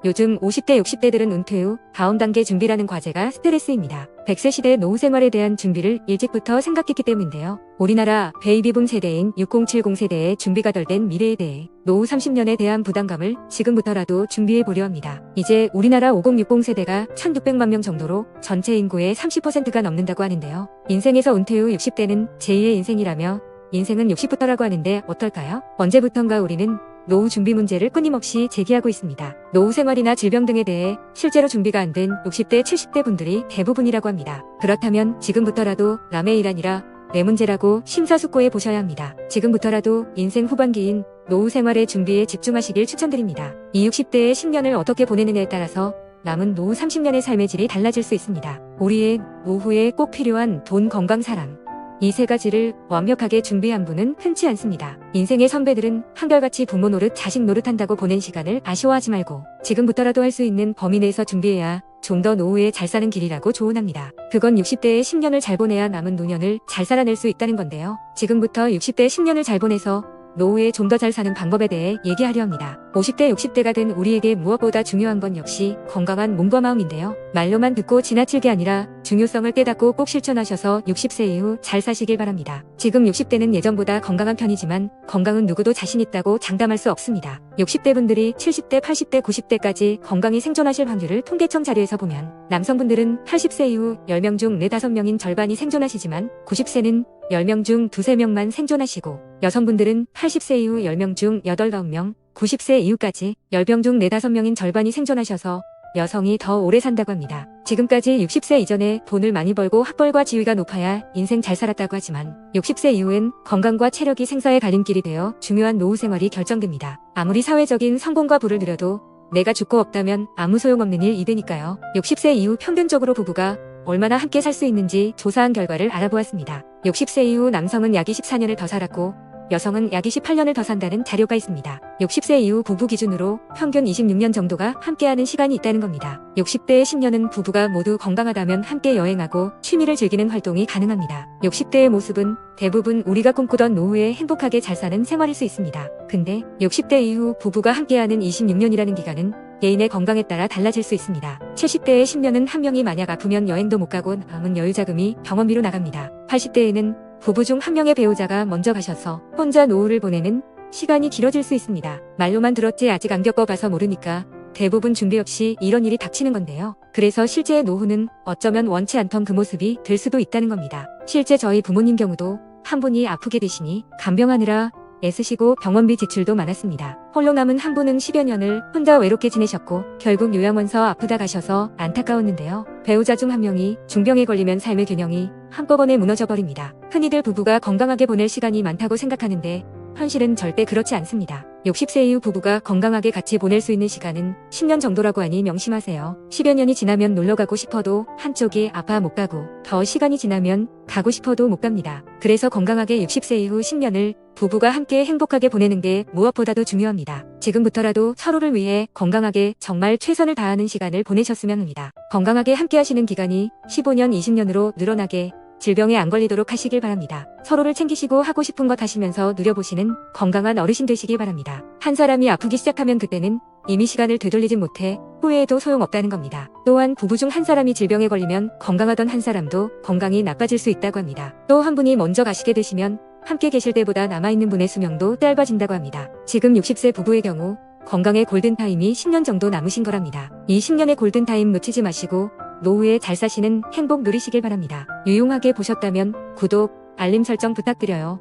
요즘 50대, 60대들은 은퇴 후 다음 단계 준비라는 과제가 스트레스입니다. 100세 시대 노후 생활에 대한 준비를 일찍부터 생각했기 때문인데요. 우리나라 베이비붐 세대인 6070 세대의 준비가 덜 된 미래에 대해 노후 30년에 대한 부담감을 지금부터라도 준비해보려 합니다. 이제 우리나라 5060 세대가 1600만 명 정도로 전체 인구의 30%가 넘는다고 하는데요. 인생에서 은퇴 후 60대는 제2의 인생이라며 인생은 60부터라고 하는데 어떨까요? 언제부턴가 우리는 노후 준비 문제를 끊임없이 제기하고 있습니다. 노후 생활이나 질병 등에 대해 실제로 준비가 안 된 60대, 70대 분들이 대부분이라고 합니다. 그렇다면 지금부터라도 남의 일 아니라 내 문제라고 심사숙고해 보셔야 합니다. 지금부터라도 인생 후반기인 노후 생활의 준비에 집중하시길 추천드립니다. 이 60대의 10년을 어떻게 보내느냐에 따라서 남은 노후 30년의 삶의 질이 달라질 수 있습니다. 우리의 노후에 꼭 필요한 돈, 건강, 사랑. 이 세 가지를 완벽하게 준비한 분은 흔치 않습니다. 인생의 선배들은 한결같이 부모 노릇, 자식 노릇한다고 보낸 시간을 아쉬워하지 말고 지금부터라도 할 수 있는 범위 내에서 준비해야 좀 더 노후에 잘 사는 길이라고 조언합니다. 그건 60대의 10년을 잘 보내야 남은 노년을 잘 살아낼 수 있다는 건데요. 지금부터 60대의 10년을 잘 보내서 노후에 좀 더 잘 사는 방법에 대해 얘기하려 합니다. 50대, 60대가 된 우리에게 무엇보다 중요한 건 역시 건강한 몸과 마음인데요. 말로만 듣고 지나칠 게 아니라 중요성을 깨닫고 꼭 실천하셔서 60세 이후 잘 사시길 바랍니다. 지금 60대는 예전보다 건강한 편이지만 건강은 누구도 자신 있다고 장담할 수 없습니다. 60대 분들이 70대, 80대, 90대까지 건강히 생존하실 확률을 통계청 자료에서 보면 남성분들은 80세 이후 10명 중 4, 5명인 절반이 생존하시지만 90세는 10명 중 2, 3명만 생존하시고 여성분들은 80세 이후 10명 중 8, 9명, 90세 이후까지 10명 중 4, 5명인 절반이 생존하셔서 여성이 더 오래 산다고 합니다. 지금까지 60세 이전에 돈을 많이 벌고 학벌과 지위가 높아야 인생 잘 살았다고 하지만 60세 이후엔 건강과 체력이 생사의 갈림길이 되어 중요한 노후 생활이 결정됩니다. 아무리 사회적인 성공과 부를 누려도 내가 죽고 없다면 아무 소용없는 일이 되니까요. 60세 이후 평균적으로 부부가 얼마나 함께 살 수 있는지 조사한 결과를 알아보았습니다. 60세 이후 남성은 약 24년을 더 살았고 여성은 약 28년을 더 산다는 자료가 있습니다. 60세 이후 부부 기준으로 평균 26년 정도가 함께하는 시간이 있다는 겁니다. 60대의 10년은 부부가 모두 건강하다면 함께 여행하고 취미를 즐기는 활동이 가능합니다. 60대의 모습은 대부분 우리가 꿈꾸던 노후에 행복하게 잘 사는 생활일 수 있습니다. 근데 60대 이후 부부가 함께하는 26년이라는 기간은 개인의 건강에 따라 달라질 수 있습니다. 70대의 10년은 한 명이 만약 아프면 여행도 못 가고 남은 여유 자금이 병원비로 나갑니다. 80대에는 부부 중 한 명의 배우자가 먼저 가셔서 혼자 노후를 보내는 시간이 길어질 수 있습니다. 말로만 들었지 아직 안 겪어봐서 모르니까 대부분 준비 없이 이런 일이 닥치는 건데요. 그래서 실제의 노후는 어쩌면 원치 않던 그 모습이 될 수도 있다는 겁니다. 실제 저희 부모님 경우도 한 분이 아프게 되시니 간병하느라 애쓰시고 병원비 지출도 많았습니다. 홀로 남은 한 분은 10여 년을 혼자 외롭게 지내셨고 결국 요양원서 아프다 가셔서 안타까웠는데요. 배우자 중 한 명이 중병에 걸리면 삶의 균형이 한꺼번에 무너져버립니다. 흔히들 부부가 건강하게 보낼 시간이 많다고 생각하는데 현실은 절대 그렇지 않습니다. 60세 이후 부부가 건강하게 같이 보낼 수 있는 시간은 10년 정도라고 하니 명심하세요. 10여 년이 지나면 놀러가고 싶어도 한쪽이 아파 못 가고 더 시간이 지나면 가고 싶어도 못 갑니다. 그래서 건강하게 60세 이후 10년을 부부가 함께 행복하게 보내는 게 무엇보다도 중요합니다. 지금부터라도 서로를 위해 건강하게 정말 최선을 다하는 시간을 보내셨으면 합니다. 건강하게 함께 하시는 기간이 15년, 20년으로 늘어나게 질병에 안 걸리도록 하시길 바랍니다. 서로를 챙기시고 하고 싶은 것 하시면서 누려보시는 건강한 어르신 되시길 바랍니다. 한 사람이 아프기 시작하면 그때는 이미 시간을 되돌리지 못해 후회해도 소용없다는 겁니다. 또한 부부 중 한 사람이 질병에 걸리면 건강하던 한 사람도 건강이 나빠질 수 있다고 합니다. 또 한 분이 먼저 가시게 되시면 함께 계실 때보다 남아있는 분의 수명도 짧아진다고 합니다. 지금 60세 부부의 경우 건강의 골든타임이 10년 정도 남으신 거랍니다. 이 10년의 골든타임 놓치지 마시고 노후에 잘 사시는 행복 누리시길 바랍니다. 유용하게 보셨다면 구독, 알림 설정 부탁드려요.